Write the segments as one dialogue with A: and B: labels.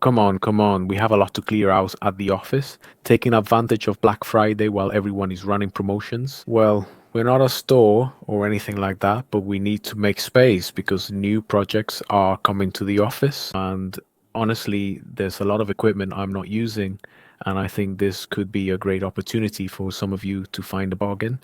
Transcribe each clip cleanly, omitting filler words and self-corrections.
A: Come on. We have a lot to clear out at the office, taking advantage of Black Friday while everyone is running promotions. Well, we're not a store or anything like that, but we need to make space because new projects are coming to the office. And honestly, there's a lot of equipment I'm not using. And I think this could be a great opportunity for some of you to find a bargain.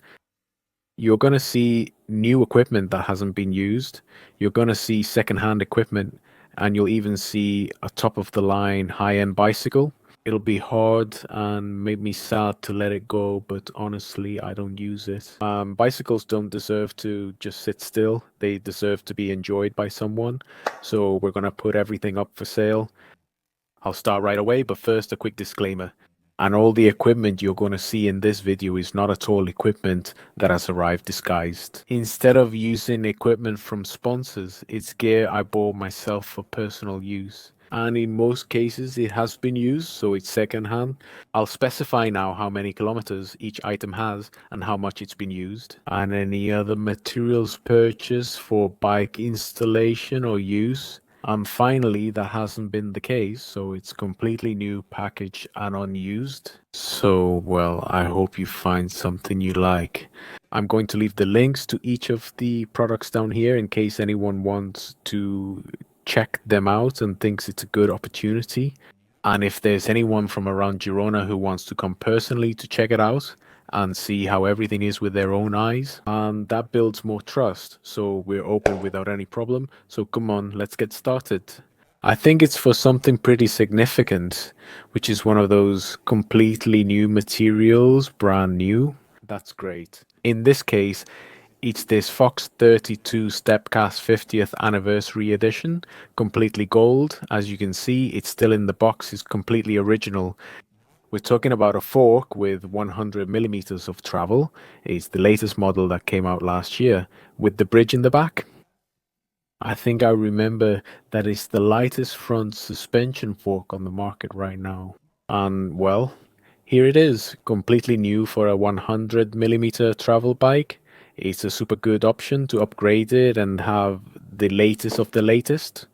A: You're going to see new equipment that hasn't been used. You're going to see secondhand equipment, and you'll even see a top of the line high-end bicycle. It'll be hard and make me sad to let it go, but honestly, I don't use it. Bicycles don't deserve to just sit still. They deserve to be enjoyed by someone. So we're going to put everything up for sale. I'll start right away, but first a quick disclaimer. And all the equipment you're going to see in this video is not at all equipment that has arrived disguised. Instead of using equipment from sponsors, it's gear I bought myself for personal use. And in most cases, it has been used, so it's secondhand. I'll specify now how many kilometers each item has and how much it's been used. And any other materials purchased for bike installation or use. And finally, that hasn't been the case, so it's completely new package and unused. So, well, I hope you find something you like. I'm going to leave the links to each of the products down here in case anyone wants to check them out and thinks it's a good opportunity. And if there's anyone from around Girona who wants to come personally to check it out, and see how everything is with their own eyes, and that builds more trust. So we're open without any problem. So come on, let's get started. I think it's for something pretty significant, which is one of those completely new materials, brand new. That's great. In this case, it's this Fox 32 Stepcast 50th anniversary edition, completely gold. As you can see, it's still in the box, it's completely original. We're talking about a fork with 100 millimeters of travel. It's the latest model that came out last year with the bridge in the back. I think I remember that it's the lightest front suspension fork on the market right now. And well, here it is, completely new for a 100 millimeter travel bike. It's a super good option to upgrade it and have the latest of the latest.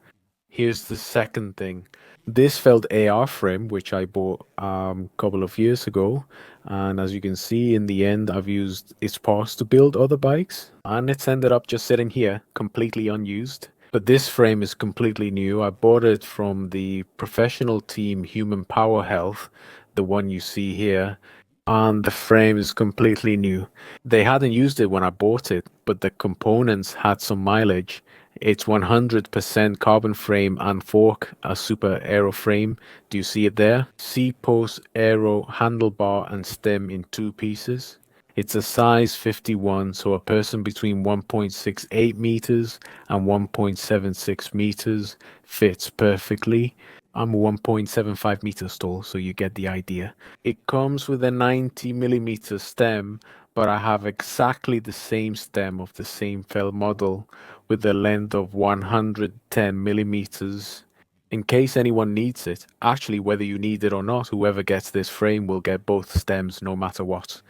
A: Here's the second thing. This Feld AR frame, which I bought a couple of years ago, and as you can see, in the end, I've used its parts to build other bikes, and it's ended up just sitting here, completely unused. But this frame is completely new. I bought it from the professional team Human Power Health, the one you see here, and the frame is completely new. They hadn't used it when I bought it, but the components had some mileage. It's 100% carbon frame and fork, a super aero frame. Do you see it there? C-post aero handlebar and stem in two pieces. It's a size 51, so a person between 1.68 meters and 1.76 meters fits perfectly. I'm 1.75 meters tall, so you get the idea. It comes with a 90 millimeter stem, but I have exactly the same stem of the same Feld model with a length of 110 millimeters. In case anyone needs it, actually, whether you need it or not, whoever gets this frame will get both stems no matter what.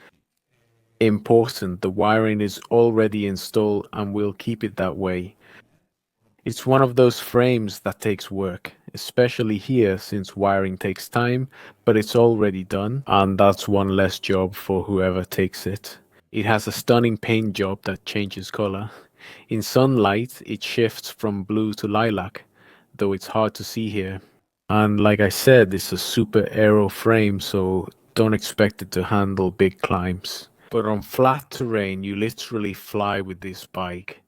A: Important, the wiring is already installed and we'll keep it that way. It's one of those frames that takes work, especially here since wiring takes time, but it's already done, and that's one less job for whoever takes it. It has a stunning paint job that changes color. In sunlight, it shifts from blue to lilac, though it's hard to see here. And like I said, it's a super aero frame, so don't expect it to handle big climbs. But on flat terrain, you literally fly with this bike.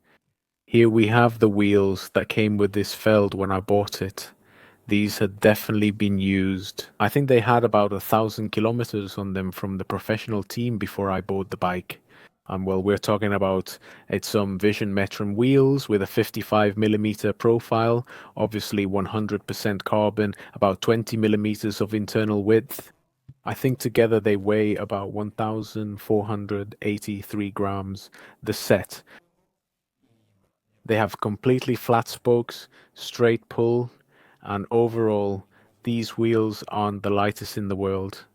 A: Here we have the wheels that came with this Feld when I bought it. These had definitely been used. I think they had about 1,000 kilometers on them from the professional team before I bought the bike. Well, we're talking about it's some Vision Metron wheels with a 55 millimeter profile, obviously 100% carbon, about 20 millimeters of internal width. I think together they weigh about 1,483 grams, the set. They have completely flat spokes, straight pull, and overall, these wheels aren't the lightest in the world,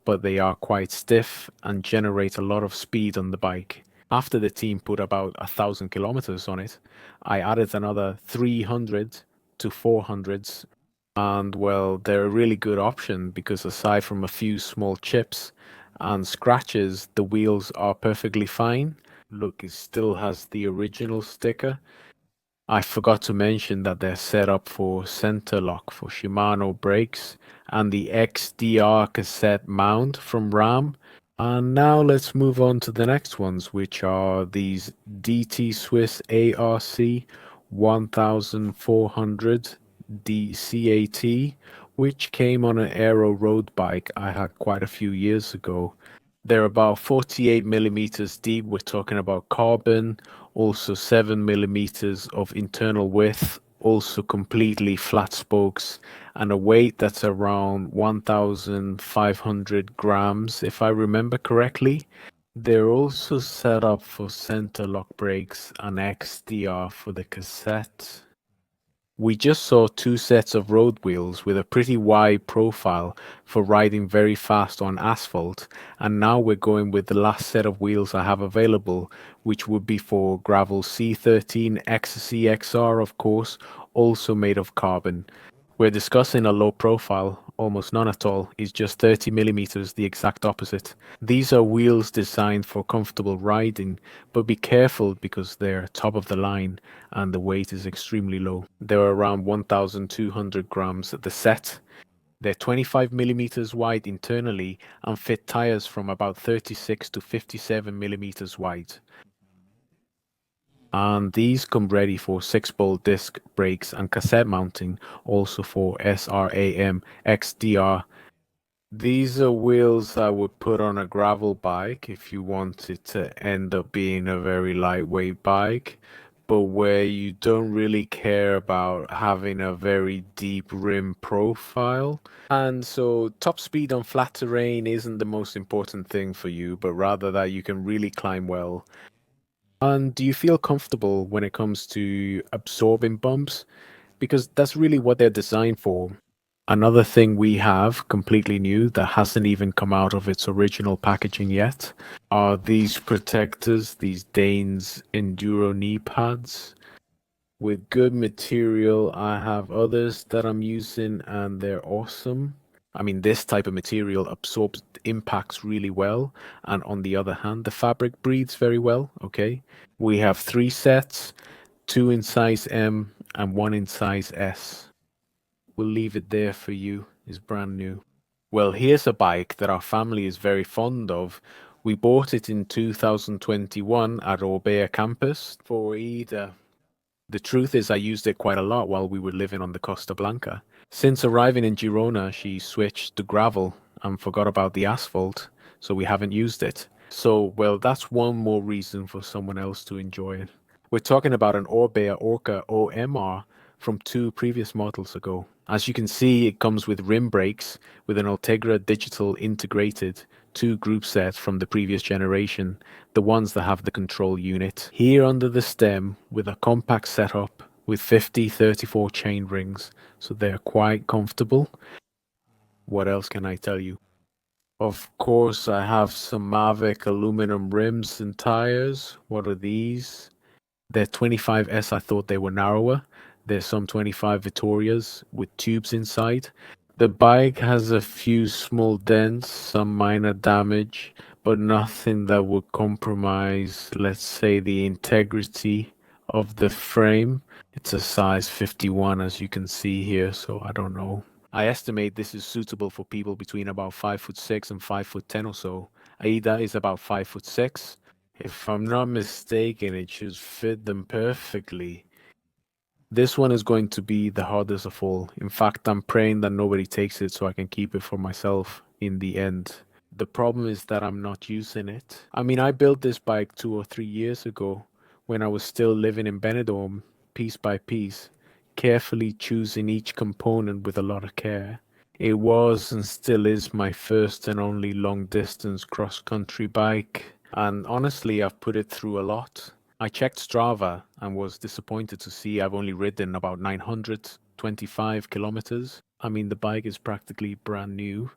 A: but they are quite stiff and generate a lot of speed on the bike. After the team put about 1,000 kilometers on it, I added another 300 to 400s, And well, they're a really good option because aside from a few small chips and scratches, the wheels are perfectly fine. Look, it still has the original sticker. I forgot to mention that they're set up for center lock for Shimano brakes and the XDR cassette mount from RAM. And now let's move on to the next ones, which are these DT Swiss ARC 1400 DCAT, which came on an aero road bike I had quite a few years ago. They're about 48 millimeters deep. We're talking about carbon, also 7 millimeters of internal width, also completely flat spokes, and a weight that's around 1,500 grams, if I remember correctly. They're also set up for center lock brakes and XDR for the cassette. We just saw two sets of road wheels with a pretty wide profile for riding very fast on asphalt, and now we're going with the last set of wheels I have available, which would be for gravel C13 XC XR, of course, also made of carbon. We're discussing a low profile, almost none at all, is just 30 millimeters, the exact opposite. These are wheels designed for comfortable riding, but be careful because they're top of the line and the weight is extremely low. They're around 1,200 grams at the set. They're 25 millimeters wide internally and fit tires from about 36 to 57 millimeters wide. And these come ready for 6-bolt disc brakes and cassette mounting, also for SRAM XDR. These are wheels I would put on a gravel bike if you want it to end up being a very lightweight bike, but where you don't really care about having a very deep rim profile. And so top speed on flat terrain isn't the most important thing for you, but rather that you can really climb well. And do you feel comfortable when it comes to absorbing bumps? Because that's really what they're designed for. Another thing we have completely new that hasn't even come out of its original packaging yet are these protectors, these Dainese Enduro knee pads with good material. I have others that I'm using and they're awesome. I mean, this type of material absorbs impacts really well, and on the other hand, the fabric breathes very well. Okay, we have three sets, two in size M and one in size S. We'll leave it there for you. It's brand new. Well, here's a bike that our family is very fond of. We bought it in 2021 at Orbea campus for Ida. The truth is, I used it quite a lot while we were living on the Costa Blanca. Since arriving in Girona, she switched to gravel and forgot about the asphalt, so we haven't used it. So, well, that's one more reason for someone else to enjoy it. We're talking about an Orbea Orca OMR from two previous models ago. As you can see, it comes with rim brakes with an Ultegra digital integrated two group sets from the previous generation, the ones that have the control unit. Here under the stem with a compact setup with 50-34 chain rings, so they're quite comfortable. What else can I tell you? Of course, I have some Mavic aluminum rims and tires. What are these? They're 25S. I thought they were narrower. There's some 25 Vittorias with tubes inside. The bike has a few small dents, some minor damage, but nothing that would compromise, let's say, the integrity of the frame. It's a size 51, as you can see here, so I don't know. I estimate this is suitable for people between about 5'6" and 5'10" or so. Aida is about 5'6". If I'm not mistaken, it should fit them perfectly. This one is going to be the hardest of all. In fact, I'm praying that nobody takes it so I can keep it for myself in the end. The problem is that I'm not using it. I mean, I built this bike 2 or 3 years ago when I was still living in Benidorm, piece by piece, carefully choosing each component with a lot of care. It was and still is my first and only long distance cross country bike, and honestly, I've put it through a lot. I checked Strava and was disappointed to see I've only ridden about 925 kilometers. I mean, the bike is practically brand new.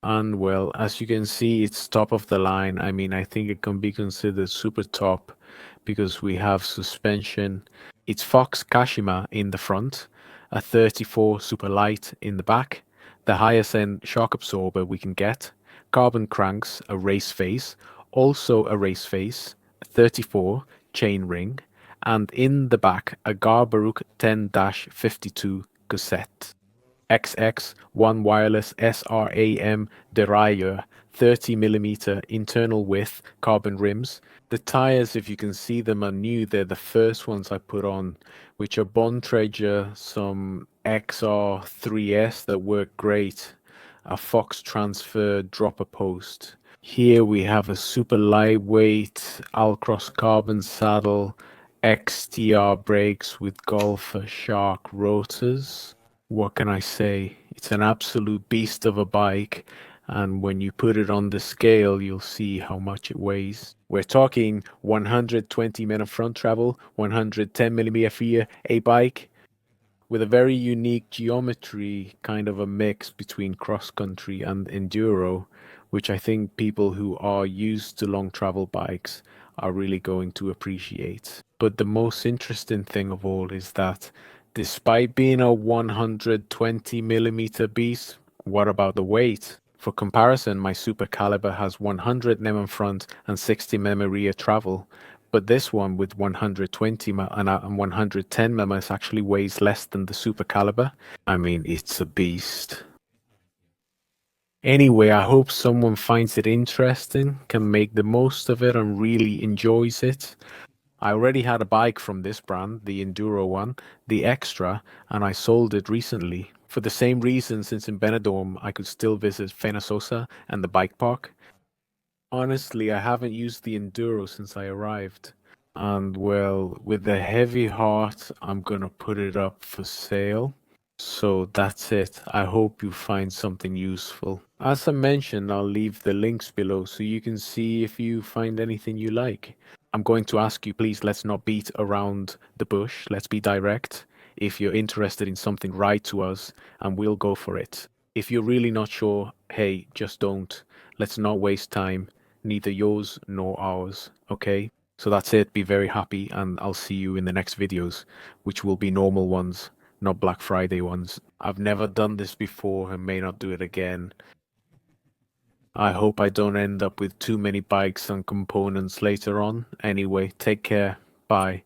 A: And well, as you can see, it's top of the line. I mean, I think it can be considered super top because we have suspension. It's Fox Kashima in the front, a 34 super light in the back, the highest end shock absorber we can get, carbon cranks, a race face, also a race face, 34 chain ring, and in the back a Garbaruk 10-52 cassette. XX one wireless SRAM derailleur, 30 mm internal width carbon rims. The tires, if you can see them, are new. They're the first ones I put on, which are Bontrager, some XR3S that work great, a Fox Transfer dropper post. Here we have a super lightweight Alcross carbon saddle, XTR brakes with Golfer Shark rotors. What can I say? It's an absolute beast of a bike, and when you put it on the scale, you'll see how much it weighs. We're talking 120 minute front travel, 110 mm rear, a bike with a very unique geometry, kind of a mix between cross country and enduro, which I think people who are used to long travel bikes are really going to appreciate. But the most interesting thing of all is that despite being a 120 mm beast, what about the weight? For comparison, my Super Caliber has 100 mm front and 60 mm rear travel, but this one with 120 and 110 mm actually weighs less than the Super Caliber. I mean, it's a beast. Anyway, I hope someone finds it interesting, can make the most of it, and really enjoys it. I already had a bike from this brand, the Enduro one, the Extra, and I sold it recently. For the same reason, since in Benidorm I could still visit Fenasosa and the bike park. Honestly, I haven't used the Enduro since I arrived. And well, with a heavy heart, I'm gonna put it up for sale. So that's it. I hope you find something useful. As I mentioned, I'll leave the links below so you can see if you find anything you like. I'm going to ask you, please, let's not beat around the bush. Let's be direct. If you're interested in something, write to us and we'll go for it. If you're really not sure, hey, just don't. Let's not waste time, neither yours nor ours, okay? So that's it. Be very happy, and I'll see you in the next videos, which will be normal ones, not Black Friday ones. I've never done this before and may not do it again. I hope I don't end up with too many bikes and components later on. Anyway, take care. Bye.